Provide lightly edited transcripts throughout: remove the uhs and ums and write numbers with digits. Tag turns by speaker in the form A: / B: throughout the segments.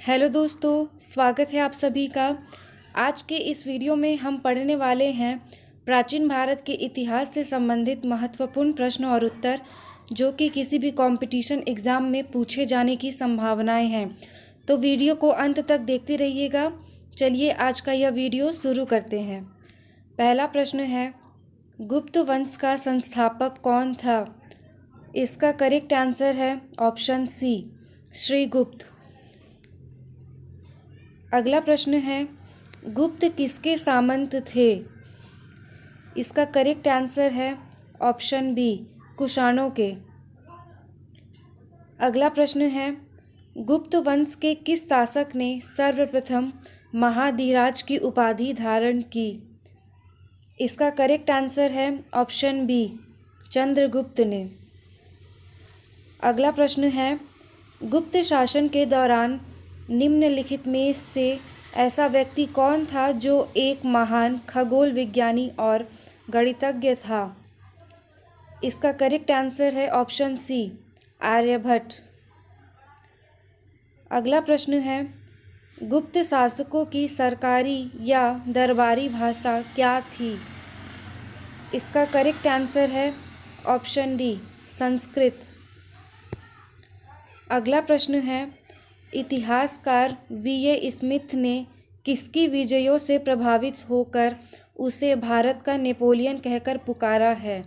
A: Hello दोस्तों, स्वागत है आप सभी का। आज के इस वीडियो में हम पढ़ने वाले हैं प्राचीन भारत के इतिहास से संबंधित महत्वपूर्ण प्रश्न और उत्तर, जो कि किसी भी कंपटीशन एग्ज़ाम में पूछे जाने की संभावनाएं हैं। तो वीडियो को अंत तक देखते रहिएगा। चलिए आज का यह वीडियो शुरू करते हैं। पहला प्रश्न है, गुप्त वंश का संस्थापक कौन था? इसका करेक्ट आंसर है ऑप्शन सी, श्रीगुप्त। अगला प्रश्न है, गुप्त किसके सामंत थे? इसका करेक्ट आंसर है ऑप्शन बी, कुषाणों के। अगला प्रश्न है, गुप्त वंश के किस शासक ने सर्वप्रथम महाधिराज की उपाधि धारण की? इसका करेक्ट आंसर है ऑप्शन बी, चंद्रगुप्त ने। अगला प्रश्न है, गुप्त शासन के दौरान निम्नलिखित में से ऐसा व्यक्ति कौन था जो एक महान खगोल विज्ञानी और गणितज्ञ था? इसका करेक्ट आंसर है ऑप्शन सी, आर्यभट्ट। अगला प्रश्न है, गुप्त शासकों की सरकारी या दरबारी भाषा क्या थी? इसका करेक्ट आंसर है ऑप्शन डी, संस्कृत। अगला प्रश्न है, इतिहासकार वी.ए. स्मिथ ने किसकी विजयों से प्रभावित होकर उसे भारत का नेपोलियन कहकर पुकारा है?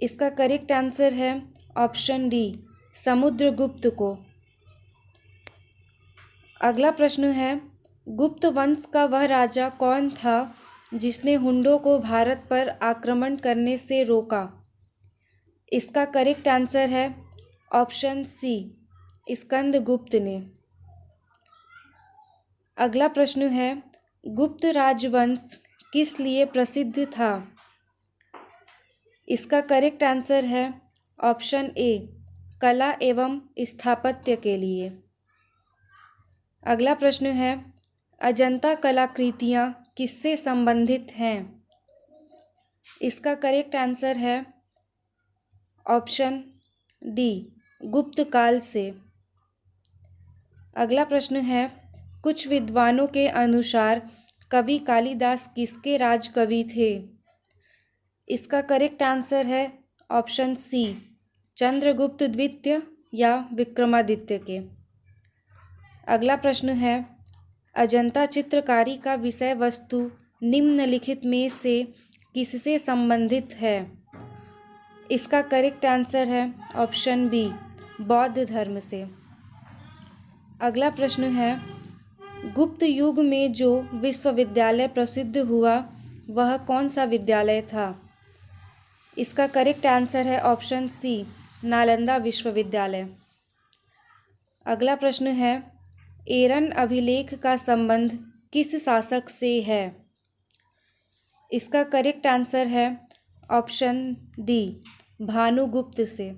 A: इसका करेक्ट आंसर है ऑप्शन डी, समुद्रगुप्त को। अगला प्रश्न है, गुप्त वंश का वह राजा कौन था जिसने हुंडों को भारत पर आक्रमण करने से रोका? इसका करेक्ट आंसर है ऑप्शन सी, स्कंदगुप्त ने। अगला प्रश्न है, गुप्त राजवंश किस लिए प्रसिद्ध था? इसका करेक्ट आंसर है ऑप्शन ए, कला एवं स्थापत्य के लिए। अगला प्रश्न है, अजंता कलाकृतियाँ किससे संबंधित हैं? इसका करेक्ट आंसर है ऑप्शन डी, गुप्त काल से। अगला प्रश्न है, कुछ विद्वानों के अनुसार कवि कालिदास किसके राजकवि थे? इसका करेक्ट आंसर है ऑप्शन सी, चंद्रगुप्त द्वितीय या विक्रमादित्य के। अगला प्रश्न है, अजंता चित्रकारी का विषय वस्तु निम्नलिखित में से किससे संबंधित है? इसका करेक्ट आंसर है ऑप्शन बी, बौद्ध धर्म से। अगला प्रश्न है, गुप्त युग में जो विश्वविद्यालय प्रसिद्ध हुआ वह कौन सा विद्यालय था? इसका करेक्ट आंसर है ऑप्शन सी, नालंदा विश्वविद्यालय। अगला प्रश्न है, एरन अभिलेख का संबंध किस शासक से है? इसका करेक्ट आंसर है ऑप्शन डी, भानुगुप्त से।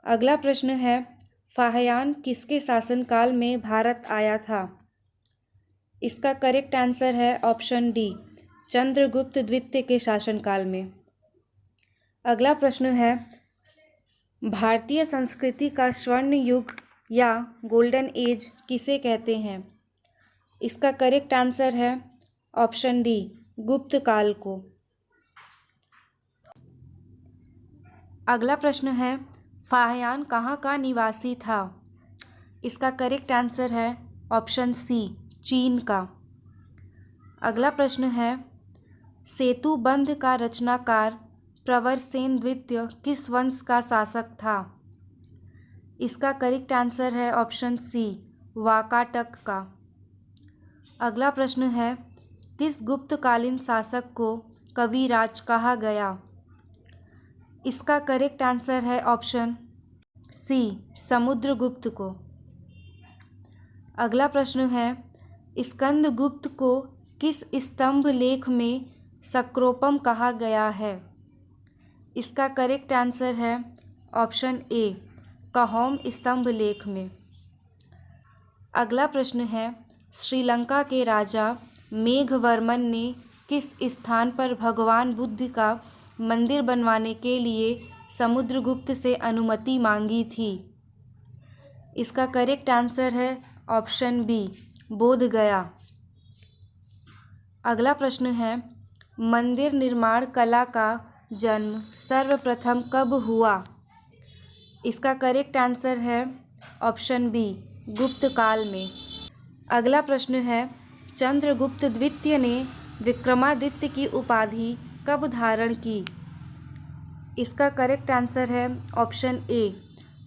A: अगला प्रश्न है, फाहियान किसके शासनकाल में भारत आया था? इसका करेक्ट आंसर है ऑप्शन डी, चंद्रगुप्त द्वितीय के शासनकाल में। अगला प्रश्न है, भारतीय संस्कृति का स्वर्ण युग या गोल्डन एज किसे कहते हैं? इसका करेक्ट आंसर है ऑप्शन डी, गुप्त काल को। अगला प्रश्न है, फाहियान कहाँ का निवासी था? इसका करेक्ट आंसर है ऑप्शन सी, चीन का। अगला प्रश्न है, सेतु बंध का रचनाकार प्रवरसेन द्वितीय किस वंश का शासक था? इसका करेक्ट आंसर है ऑप्शन सी, वाकाटक का। अगला प्रश्न है, किस गुप्तकालीन शासक को कविराज कहा गया? इसका करेक्ट आंसर है ऑप्शन सी, समुद्रगुप्त को। अगला प्रश्न है, स्कंदगुप्त को किस स्तंभ लेख में सक्रोपम कहा गया है? इसका करेक्ट आंसर है ऑप्शन ए, कहोम स्तंभ लेख में। अगला प्रश्न है, श्रीलंका के राजा मेघवर्मन ने किस स्थान पर भगवान बुद्ध का मंदिर बनवाने के लिए समुद्रगुप्त से अनुमति मांगी थी? इसका करेक्ट आंसर है ऑप्शन बी, बोध गया। अगला प्रश्न है, मंदिर निर्माण कला का जन्म सर्वप्रथम कब हुआ? इसका करेक्ट आंसर है ऑप्शन बी, गुप्त काल में। अगला प्रश्न है, चंद्रगुप्त द्वितीय ने विक्रमादित्य की उपाधि कब धारण की? इसका करेक्ट आंसर है ऑप्शन ए,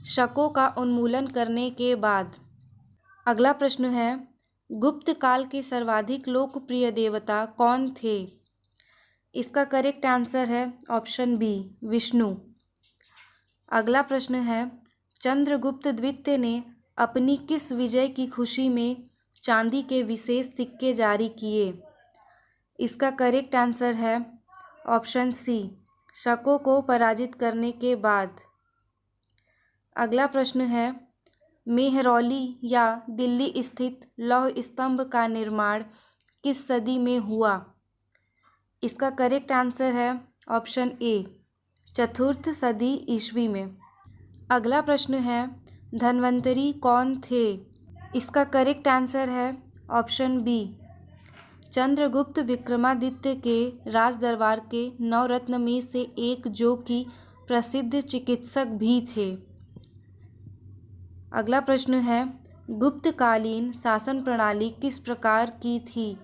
A: शकों का उन्मूलन करने के बाद। अगला प्रश्न है, गुप्त काल के सर्वाधिक लोकप्रिय देवता कौन थे? इसका करेक्ट आंसर है ऑप्शन बी, विष्णु। अगला प्रश्न है, चंद्रगुप्त द्वितीय ने अपनी किस विजय की खुशी में चांदी के विशेष सिक्के जारी किए? इसका करेक्ट आंसर है ऑप्शन सी, शकों को पराजित करने के बाद। अगला प्रश्न है, मेहरौली या दिल्ली स्थित लौह स्तंभ का निर्माण किस सदी में हुआ? इसका करेक्ट आंसर है ऑप्शन ए, चतुर्थ सदी ईस्वी में। अगला प्रश्न है, धन्वंतरी कौन थे? इसका करेक्ट आंसर है ऑप्शन बी, चंद्रगुप्त विक्रमादित्य के राज दरबार के 9 रत्न में से एक, जो कि प्रसिद्ध चिकित्सक भी थे। अगला प्रश्न है, गुप्तकालीन शासन प्रणाली किस प्रकार की थी?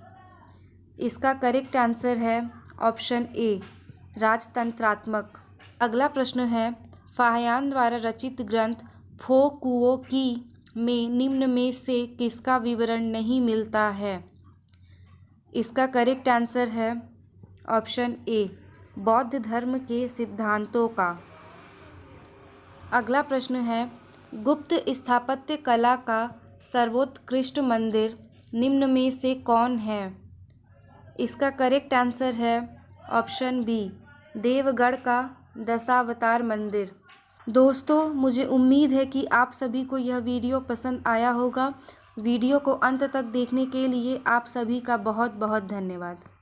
A: इसका करेक्ट आंसर है ऑप्शन ए, राजतंत्रात्मक। अगला प्रश्न है, फाहियान द्वारा रचित ग्रंथ फो कुओ की में निम्न में से किसका विवरण नहीं मिलता है? इसका करेक्ट आंसर है ऑप्शन ए, बौद्ध धर्म के सिद्धांतों का। अगला प्रश्न है, गुप्त स्थापत्य कला का सर्वोत्कृष्ट मंदिर निम्न में से कौन है? इसका करेक्ट आंसर है ऑप्शन बी, देवगढ़ का दशावतार मंदिर। दोस्तों, मुझे उम्मीद है कि आप सभी को यह वीडियो पसंद आया होगा। वीडियो को अंत तक देखने के लिए आप सभी का बहुत बहुत धन्यवाद।